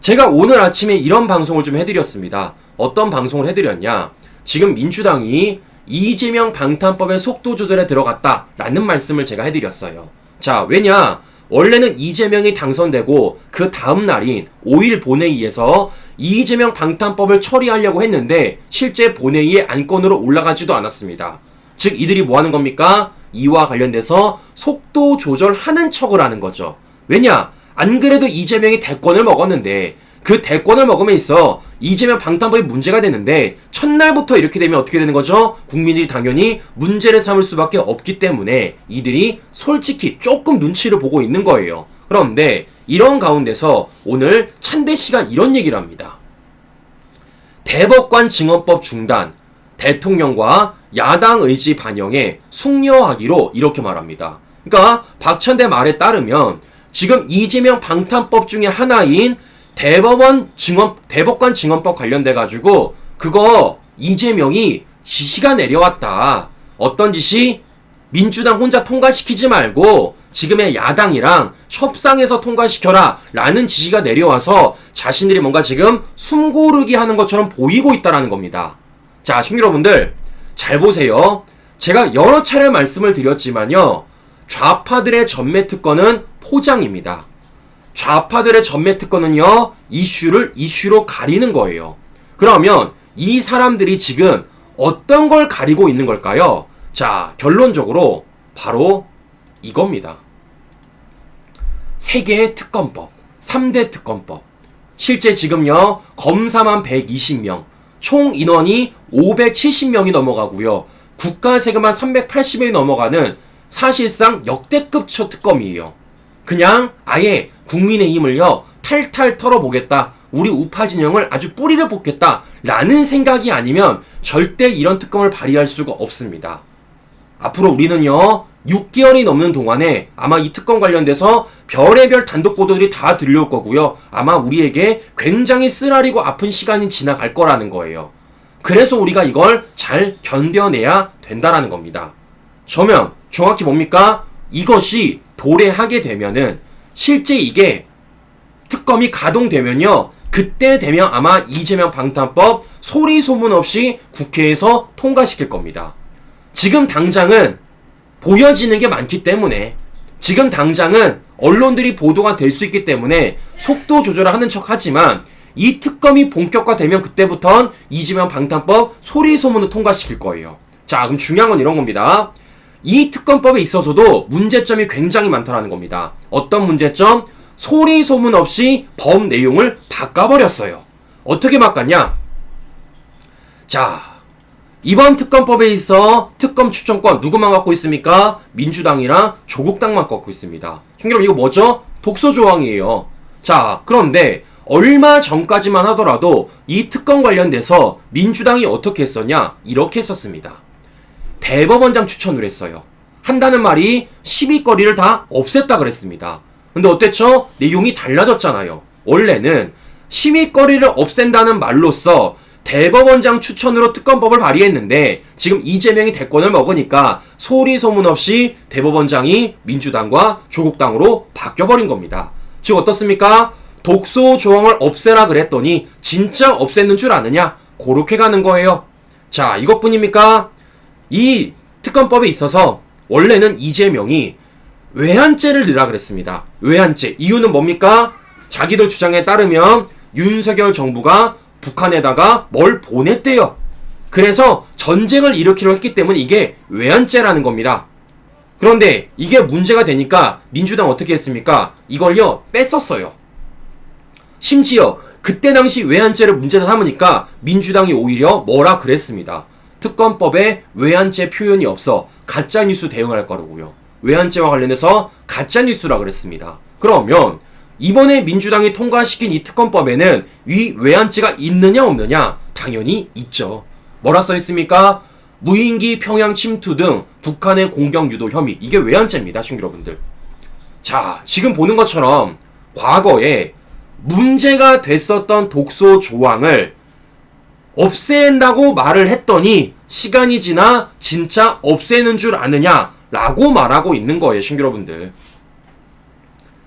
제가 오늘 아침에 이런 방송을 좀 해드렸습니다. 어떤 방송을 해드렸냐? 지금 민주당이 이재명 방탄법의 속도 조절에 들어갔다라는 말씀을 제가 해드렸어요. 자, 왜냐? 원래는 이재명이 당선되고 그 다음 날인 5일 본회의에서 이재명 방탄법을 처리하려고 했는데 실제 본회의에 안건으로 올라가지도 않았습니다. 즉 이들이 뭐 하는 겁니까? 이와 관련돼서 속도 조절하는 척을 하는 거죠. 왜냐? 안 그래도 이재명이 대권을 먹었는데 그 대권을 먹음에 있어 이재명 방탄법이 문제가 되는데 첫날부터 이렇게 되면 어떻게 되는 거죠? 국민들이 당연히 문제를 삼을 수밖에 없기 때문에 이들이 솔직히 조금 눈치를 보고 있는 거예요. 그런데 이런 가운데서 오늘 찬대 씨가 이런 얘기를 합니다. 대법관 증언법 중단, 대통령과 야당 의지 반영에 숙려하기로 이렇게 말합니다. 그러니까 박찬대 말에 따르면 지금 이재명 방탄법 중에 하나인 대법관 증언법 관련돼 가지고 그거 이재명이 지시가 내려왔다. 어떤 지시? 민주당 혼자 통과시키지 말고 지금의 야당이랑 협상해서 통과시켜라 라는 지시가 내려와서 자신들이 뭔가 지금 숨고르기 하는 것처럼 보이고 있다라는 겁니다. 자, 시청자 여러분들 잘 보세요. 제가 여러 차례 말씀을 드렸지만요. 좌파들의 전매 특권은 포장입니다. 좌파들의 전매 특권은요, 이슈로 가리는 거예요. 그러면 이 사람들이 지금 어떤 걸 가리고 있는 걸까요? 자, 결론적으로 바로 이겁니다. 3개의 특검법, 3대 특검법. 실제 지금요, 검사만 120명, 총 인원이 570명이 넘어가고요. 국가 세금만 380명이 넘어가는 사실상 역대급 특검이에요. 그냥 아예 국민의힘을요 탈탈 털어보겠다, 우리 우파 진영을 아주 뿌리를 뽑겠다 라는 생각이 아니면 절대 이런 특검을 발의할 수가 없습니다. 앞으로 우리는요 6개월이 넘는 동안에 아마 이 특검 관련돼서 별의별 단독 보도들이 다 들려올 거고요. 아마 우리에게 굉장히 쓰라리고 아픈 시간이 지나갈 거라는 거예요. 그래서 우리가 이걸 잘 견뎌내야 된다라는 겁니다. 저면 정확히 뭡니까? 이것이 도래하게 되면은 실제 이게 특검이 가동되면요, 그때 되면 아마 이재명 방탄법 소리 소문 없이 국회에서 통과시킬 겁니다. 지금 당장은 보여지는 게 많기 때문에, 지금 당장은 언론들이 보도가 될 수 있기 때문에 속도 조절을 하는 척 하지만 이 특검이 본격화되면 그때부터는 이재명 방탄법 소리 소문을 통과시킬 거예요. 자, 그럼 중요한 건 이런 겁니다. 이 특검법에 있어서도 문제점이 굉장히 많다는 겁니다. 어떤 문제점? 소리 소문 없이 법 내용을 바꿔버렸어요. 어떻게 바꿨냐? 자, 이번 특검법에 있어 특검 추천권 누구만 갖고 있습니까? 민주당이랑 조국당만 갖고 있습니다. 형님, 이거 뭐죠? 독소 조항이에요. 자, 그런데 얼마 전까지만 하더라도 이 특검 관련돼서 민주당이 어떻게 했었냐? 이렇게 했었습니다. 대법원장 추천을 했어요. 한다는 말이 시비거리를 다 없앴다 그랬습니다. 근데 어땠죠? 내용이 달라졌잖아요. 원래는 시비거리를 없앤다는 말로써 대법원장 추천으로 특검법을 발의했는데 지금 이재명이 대권을 먹으니까 소리 소문 없이 대법원장이 민주당과 조국당으로 바뀌어버린 겁니다. 즉 어떻습니까? 독소 조항을 없애라 그랬더니 진짜 없앴는 줄 아느냐? 그렇게 가는 거예요. 자, 이것뿐입니까? 이 특검법에 있어서 원래는 이재명이 외환죄를 넣으라 그랬습니다. 외환죄. 이유는 뭡니까? 자기들 주장에 따르면 윤석열 정부가 북한에다가 뭘 보냈대요. 그래서 전쟁을 일으키려 했기 때문에 이게 외환죄라는 겁니다. 그런데 이게 문제가 되니까 민주당 어떻게 했습니까? 이걸요 뺐었어요. 심지어 그때 당시 외환죄를 문제로 삼으니까 민주당이 오히려 뭐라 그랬습니다. 특검법에 외환죄 표현이 없어 가짜뉴스 대응할 거라고요. 외환죄와 관련해서 가짜뉴스라 그랬습니다. 그러면 이번에 민주당이 통과시킨 이 특검법에는 이 외환죄가 있느냐 없느냐? 당연히 있죠. 뭐라 써있습니까? 무인기 평양 침투 등 북한의 공격 유도 혐의. 이게 외환죄입니다, 시청자 여러분들. 자, 지금 보는 것처럼 과거에 문제가 됐었던 독소 조항을 없앤다고 말을 했더니 시간이 지나 진짜 없애는 줄 아느냐 라고 말하고 있는 거예요, 시청자 여러분들.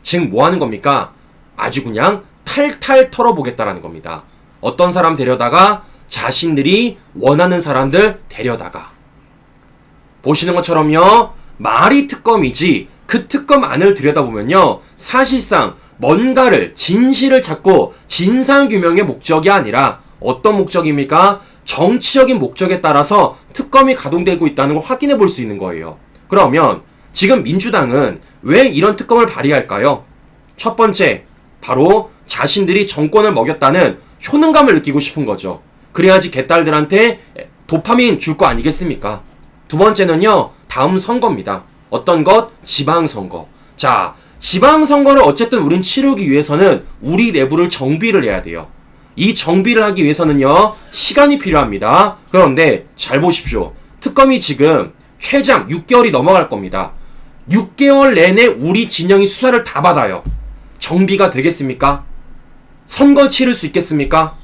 지금 뭐 하는 겁니까? 아주 그냥 탈탈 털어보겠다라는 겁니다. 어떤 사람 데려다가 자신들이 원하는 사람들 데려다가. 보시는 것처럼요. 말이 특검이지 그 특검 안을 들여다보면요. 사실상 뭔가를 진실을 찾고 진상규명의 목적이 아니라 어떤 목적입니까? 정치적인 목적에 따라서 특검이 가동되고 있다는 걸 확인해 볼 수 있는 거예요. 그러면 지금 민주당은 왜 이런 특검을 발의할까요? 첫 번째, 바로 자신들이 정권을 먹였다는 효능감을 느끼고 싶은 거죠. 그래야지 개딸들한테 도파민 줄 거 아니겠습니까? 두 번째는요, 다음 선거입니다. 어떤 것? 지방선거. 자, 지방선거를 어쨌든 우린 치르기 위해서는 우리 내부를 정비를 해야 돼요. 이 정비를 하기 위해서는요, 시간이 필요합니다. 그런데 잘 보십시오. 특검이 지금 최장 6개월이 넘어갈 겁니다. 6개월 내내 우리 진영이 수사를 다 받아요. 정비가 되겠습니까? 선거 치를 수 있겠습니까?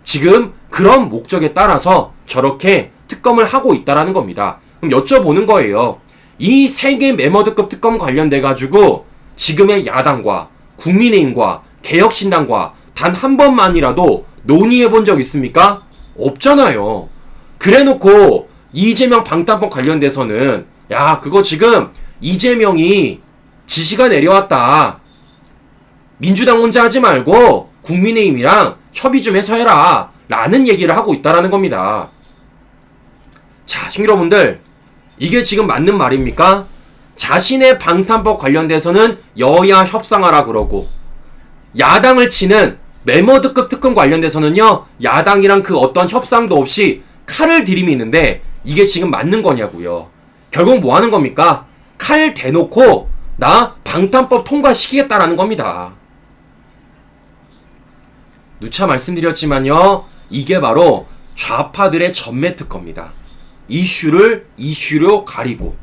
지금 그런 목적에 따라서 저렇게 특검을 하고 있다라는 겁니다. 그럼 여쭤보는 거예요. 이 세계 매머드급 특검 관련돼 가지고 지금의 야당과 국민의힘과 개혁신당과 단 한 번만이라도 논의해 본 적 있습니까? 없잖아요. 그래놓고 이재명 방탄법 관련돼서는 야, 그거 지금 이재명이 지시가 내려왔다. 민주당 혼자 하지 말고 국민의힘이랑 협의 좀 해서 해라. 라는 얘기를 하고 있다라는 겁니다. 자, 여러분들, 이게 지금 맞는 말입니까? 자신의 방탄법 관련돼서는 여야 협상하라 그러고, 야당을 치는 매머드급 특검 관련돼서는요, 야당이랑 그 어떤 협상도 없이 칼을 들이미는데 이게 지금 맞는 거냐고요. 결국 뭐 하는 겁니까? 칼 대놓고 나 방탄법 통과시키겠다라는 겁니다. 누차 말씀드렸지만요, 이게 바로 좌파들의 전매 특검입니다. 이슈로 가리고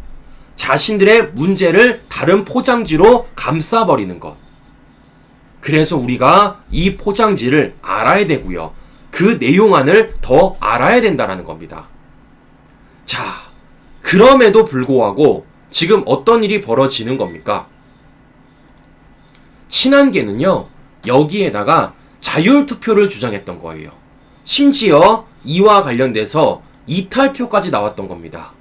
자신들의 문제를 다른 포장지로 감싸버리는 것. 그래서 우리가 이 포장지를 알아야 되고요. 그 내용안을 더 알아야 된다는 겁니다. 자, 그럼에도 불구하고 지금 어떤 일이 벌어지는 겁니까? 친한계는요, 여기에다가 자율투표를 주장했던 거예요. 심지어 이와 관련돼서 이탈표까지 나왔던 겁니다.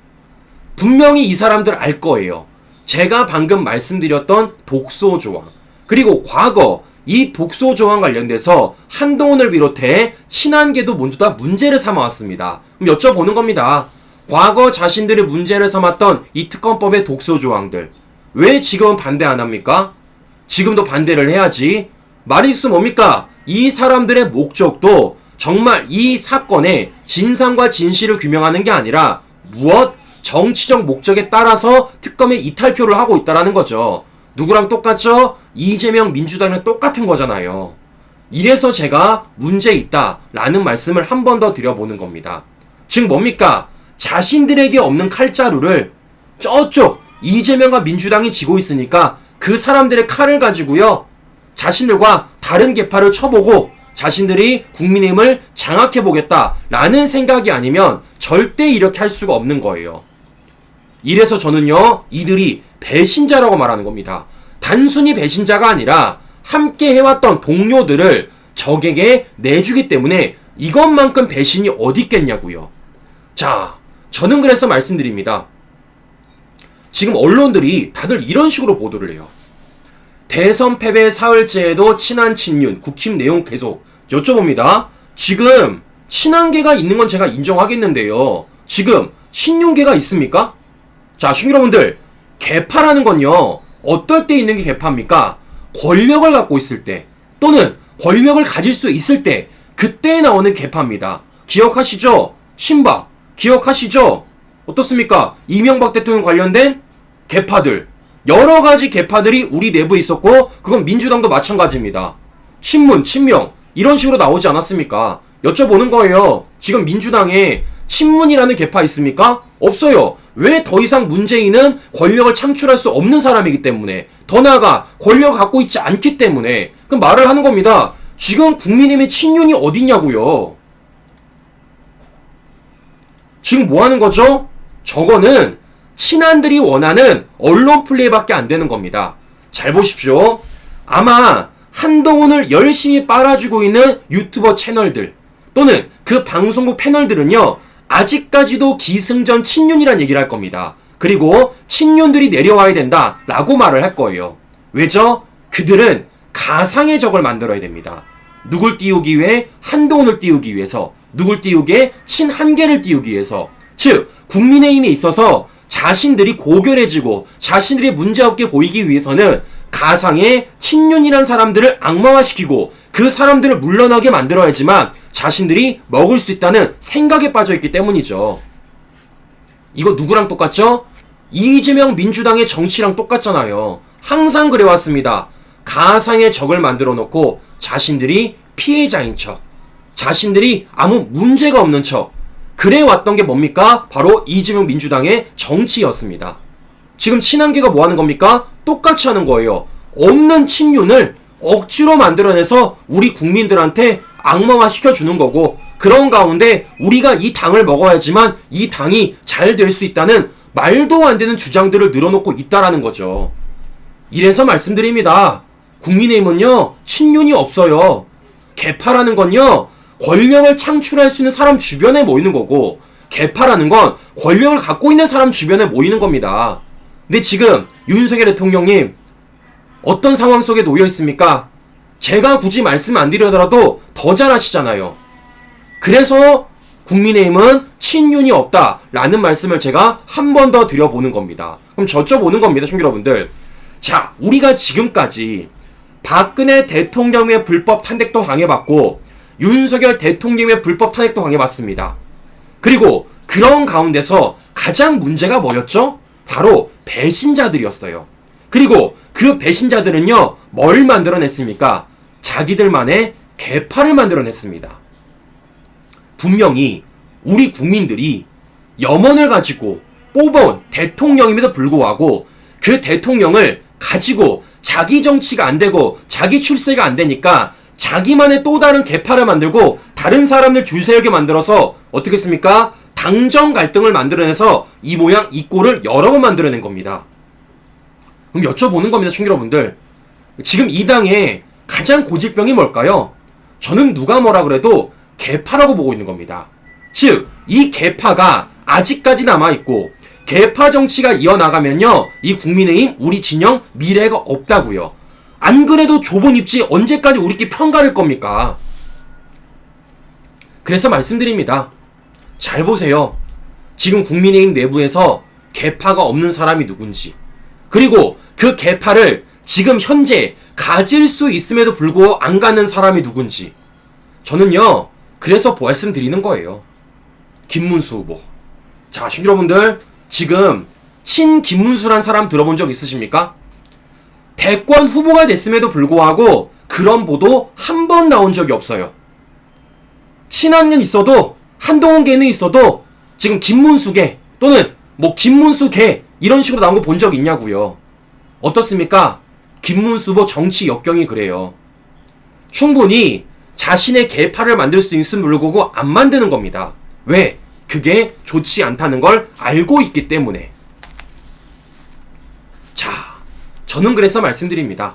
분명히 이 사람들 알 거예요. 제가 방금 말씀드렸던 독소조항, 그리고 과거 이 독소조항 관련돼서 한동훈을 비롯해 친한계도 모두 다 문제를 삼아왔습니다. 그럼 여쭤보는 겁니다. 과거 자신들이 문제를 삼았던 이 특검법의 독소조항들, 왜 지금은 반대 안 합니까? 지금도 반대를 해야지. 말일수 뭡니까? 이 사람들의 목적도 정말 이 사건의 진상과 진실을 규명하는 게 아니라 무엇? 정치적 목적에 따라서 특검의 이탈표를 하고 있다는 거죠. 누구랑 똑같죠? 이재명 민주당이랑 똑같은 거잖아요. 이래서 제가 문제 있다라는 말씀을 한 번 더 드려보는 겁니다. 즉 뭡니까? 자신들에게 없는 칼자루를 저쪽 이재명과 민주당이 쥐고 있으니까 그 사람들의 칼을 가지고요, 자신들과 다른 계파를 쳐보고 자신들이 국민의힘을 장악해보겠다라는 생각이 아니면 절대 이렇게 할 수가 없는 거예요. 이래서 저는요, 이들이 배신자라고 말하는 겁니다. 단순히 배신자가 아니라 함께 해왔던 동료들을 적에게 내주기 때문에 이것만큼 배신이 어디 있겠냐고요. 자, 저는 그래서 말씀드립니다. 지금 언론들이 다들 이런 식으로 보도를 해요. 대선 패배 사흘째에도 친한 친윤, 국힘 내용 계속 여쭤봅니다. 지금 친한계가 있는 건 제가 인정하겠는데요. 지금 친윤계가 있습니까? 자, 여러분들, 계파라는 건요, 어떨 때 있는 게 계파입니까? 권력을 갖고 있을 때, 또는 권력을 가질 수 있을 때, 그때 나오는 계파입니다. 기억하시죠? 친박, 기억하시죠? 어떻습니까? 이명박 대통령 관련된 계파들, 여러 가지 계파들이 우리 내부에 있었고, 그건 민주당도 마찬가지입니다. 친문, 친명, 이런 식으로 나오지 않았습니까? 여쭤보는 거예요. 지금 민주당에 친문이라는 계파 있습니까? 없어요. 왜? 더 이상 문재인은 권력을 창출할 수 없는 사람이기 때문에, 더 나아가 권력을 갖고 있지 않기 때문에 그 말을 하는 겁니다. 지금 국민의힘의 친윤이 어딨냐고요. 지금 뭐 하는 거죠? 저거는 친한들이 원하는 언론 플레이밖에 안 되는 겁니다. 잘 보십시오. 아마 한동훈을 열심히 빨아주고 있는 유튜버 채널들 또는 그 방송국 패널들은요, 아직까지도 기승전 친윤이란 얘기를 할 겁니다. 그리고 친윤들이 내려와야 된다 라고 말을 할 거예요. 왜죠? 그들은 가상의 적을 만들어야 됩니다. 누굴 띄우기 위해? 한동훈을 띄우기 위해서. 누굴 띄우기 위해? 친한계를 띄우기 위해서. 즉 국민의힘에 있어서 자신들이 고결해지고 자신들이 문제없게 보이기 위해서는 가상의 친윤이란 사람들을 악마화시키고 그 사람들을 물러나게 만들어야지만 자신들이 먹을 수 있다는 생각에 빠져있기 때문이죠. 이거 누구랑 똑같죠? 이재명 민주당의 정치랑 똑같잖아요. 항상 그래왔습니다. 가상의 적을 만들어 놓고 자신들이 피해자인 척, 자신들이 아무 문제가 없는 척, 그래왔던 게 뭡니까? 바로 이재명 민주당의 정치였습니다. 지금 친한계가 뭐 하는 겁니까? 똑같이 하는 거예요. 없는 친윤을 억지로 만들어내서 우리 국민들한테 악마화 시켜주는 거고, 그런 가운데 우리가 이 당을 먹어야지만 이 당이 잘 될 수 있다는 말도 안 되는 주장들을 늘어놓고 있다라는 거죠. 이래서 말씀드립니다. 국민의힘은요, 친윤이 없어요. 개파라는 건요, 권력을 창출할 수 있는 사람 주변에 모이는 거고, 개파라는 건 권력을 갖고 있는 사람 주변에 모이는 겁니다. 근데 지금 윤석열 대통령님 어떤 상황 속에 놓여 있습니까? 제가 굳이 말씀 안 드리더라도 더 잘 아시잖아요. 그래서 국민의힘은 친윤이 없다라는 말씀을 제가 한 번 더 드려보는 겁니다. 그럼 여쭤보는 겁니다, 시청자 여러분들. 자, 우리가 지금까지 박근혜 대통령의 불법 탄핵도 당해봤고 윤석열 대통령의 불법 탄핵도 당해봤습니다. 그리고 그런 가운데서 가장 문제가 뭐였죠? 바로 배신자들이었어요. 그리고 그 배신자들은요, 뭘 만들어냈습니까? 자기들만의 개파를 만들어냈습니다. 분명히 우리 국민들이 염원을 가지고 뽑아온 대통령임에도 불구하고 그 대통령을 가지고 자기 정치가 안 되고 자기 출세가 안 되니까 자기만의 또 다른 개파를 만들고 다른 사람들 줄 세우게 만들어서 어떻게 했습니까? 당정 갈등을 만들어내서 이 모양 이 꼴을 여러 번 만들어낸 겁니다. 그럼 여쭤보는 겁니다, 시청자 여러분들. 지금 이 당의 가장 고질병이 뭘까요? 저는 누가 뭐라 그래도 개파라고 보고 있는 겁니다. 즉, 이 개파가 아직까지 남아있고 개파 정치가 이어나가면요, 이 국민의힘 우리 진영 미래가 없다고요. 안 그래도 좁은 입지 언제까지 우리끼리 편가를 겁니까? 그래서 말씀드립니다. 잘 보세요. 지금 국민의힘 내부에서 개파가 없는 사람이 누군지, 그리고 그 개파를 지금 현재 가질 수 있음에도 불구하고 안 갖는 사람이 누군지. 저는요, 그래서 말씀드리는 거예요. 김문수 후보. 자, 시청자 여러분들, 지금 친 김문수란 사람 들어본 적 있으십니까? 대권 후보가 됐음에도 불구하고 그런 보도 한 번 나온 적이 없어요. 친한은 있어도, 한동훈계는 있어도 지금 김문수계 또는 뭐 김문수계 이런 식으로 나온 거 본 적 있냐고요. 어떻습니까? 김문수 후보 정치 역경이 그래요. 충분히 자신의 개파를 만들 수 있음을 모르고 안 만드는 겁니다. 왜? 그게 좋지 않다는 걸 알고 있기 때문에. 자, 저는 그래서 말씀드립니다.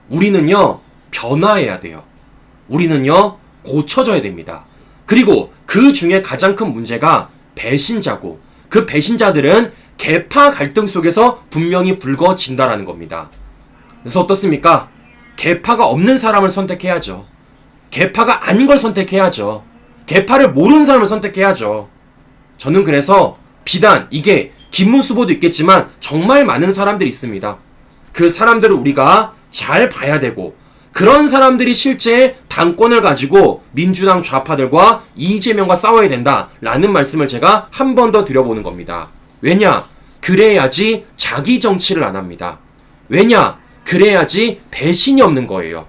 우리는요, 변화해야 돼요. 우리는요, 고쳐져야 됩니다. 그리고 그 중에 가장 큰 문제가 배신자고, 그 배신자들은 개파 갈등 속에서 분명히 불거진다라는 겁니다. 그래서 어떻습니까? 개파가 없는 사람을 선택해야죠. 개파가 아닌 걸 선택해야죠. 개파를 모르는 사람을 선택해야죠. 저는 그래서 비단 이게 김문수 후보도 있겠지만 정말 많은 사람들이 있습니다. 그 사람들을 우리가 잘 봐야 되고, 그런 사람들이 실제 당권을 가지고 민주당 좌파들과 이재명과 싸워야 된다라는 말씀을 제가 한 번 더 드려보는 겁니다. 왜냐? 그래야지 자기 정치를 안 합니다. 왜냐? 그래야지 배신이 없는 거예요.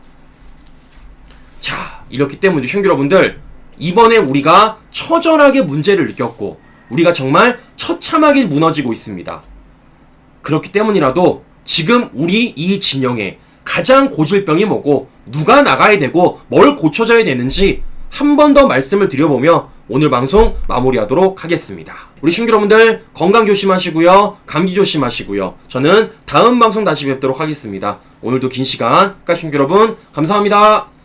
자, 이렇기 때문에 시청자 여러분들, 이번에 우리가 처절하게 문제를 느꼈고 우리가 정말 처참하게 무너지고 있습니다. 그렇기 때문이라도 지금 우리 이 진영의 가장 고질병이 뭐고 누가 나가야 되고 뭘 고쳐져야 되는지 한 번 더 말씀을 드려보며 오늘 방송 마무리하도록 하겠습니다. 우리 신규 여러분들 건강 조심하시고요. 감기 조심하시고요. 저는 다음 방송 다시 뵙도록 하겠습니다. 오늘도 긴 시간, 신규 여러분 감사합니다.